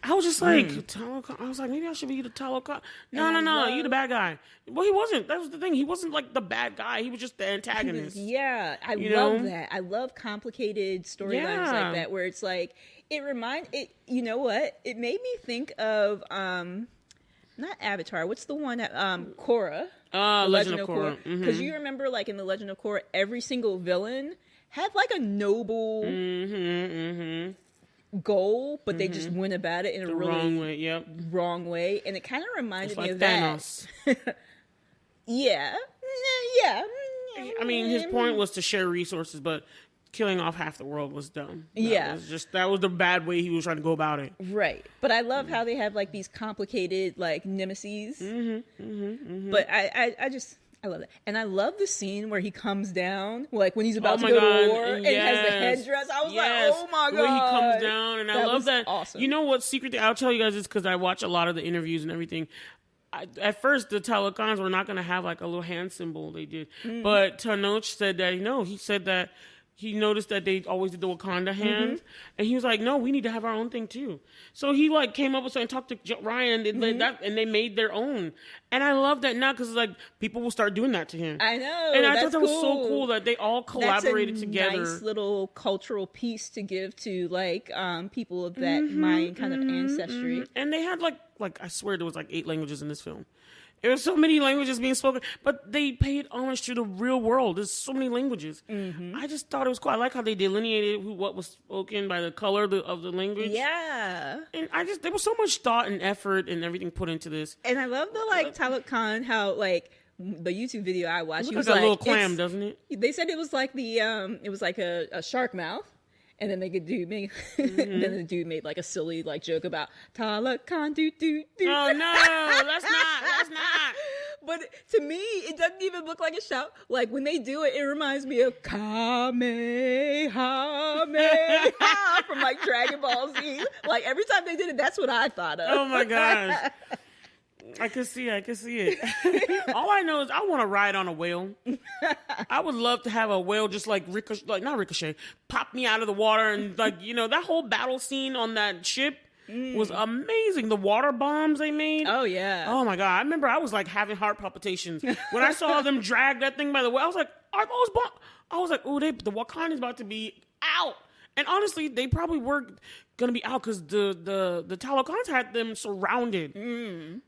I was just like, Talokan. I was like, maybe I should be the Talokan. No, you the bad guy. Well, he wasn't. That was the thing. He wasn't like the bad guy. He was just the antagonist. I love that. I love complicated storylines like that, where it's like, you know what? It made me think of, not Avatar. What's the one that, Korra. Legend of Korra. Because you remember, like, in the Legend of Korra, every single villain had like a noble goal, but they just went about it in a really wrong way. And it kind of reminded me of Thanos. that. Yeah. I mean, his point was to share resources, but killing off half the world was dumb. That was the bad way he was trying to go about it. Right. But I love how they have like these complicated like nemeses. But I love it. And I love the scene where he comes down, like when he's about to go to war and has the headdress. I was like, oh my God. When he comes down. And I love that. Awesome. You know what secret I'll tell you guys is because I watch a lot of the interviews and everything. At first, the Talokans were not going to have like a little hand symbol they did. But Thanos said that, he said that he noticed that they always did the Wakanda hand. And he was like, no, we need to have our own thing too. So he like came up with something, talked to Ryan, and they made their own. And I love that now because like people will start doing that to him. I know. And I thought that was so cool that they all collaborated together. Nice little cultural piece to give to like people of that Mayan kind of ancestry. And they had like I swear there was like 8 languages in this film. There were so many languages being spoken, but they paid homage to the real world. There's so many languages. I just thought it was cool. I like how they delineated what was spoken by the color of the language. Yeah. And there was so much thought and effort and everything put into this. And I love the like Talokan, how like the YouTube video I watched. It looks like a little clam, doesn't it? They said it was like it was like a shark mouth. And then then the dude made like a silly like joke about Talokan do. Oh no, that's not. But to me, it doesn't even look like a shout. Like when they do it, it reminds me of Kamehameha from like Dragon Ball Z. Like every time they did it, that's what I thought of. Oh my gosh. I can see it. All I know is I want to ride on a whale. I would love to have a whale just like not ricochet, pop me out of the water and like, that whole battle scene on that ship was amazing. The water bombs they made. Oh yeah. Oh my God. I remember I was like having heart palpitations when I saw them drag that thing by the way. I was like, are those bombs? I was like, oh, the Wakanda's about to be out. And honestly, they probably were going to be out because the Talokans had them surrounded.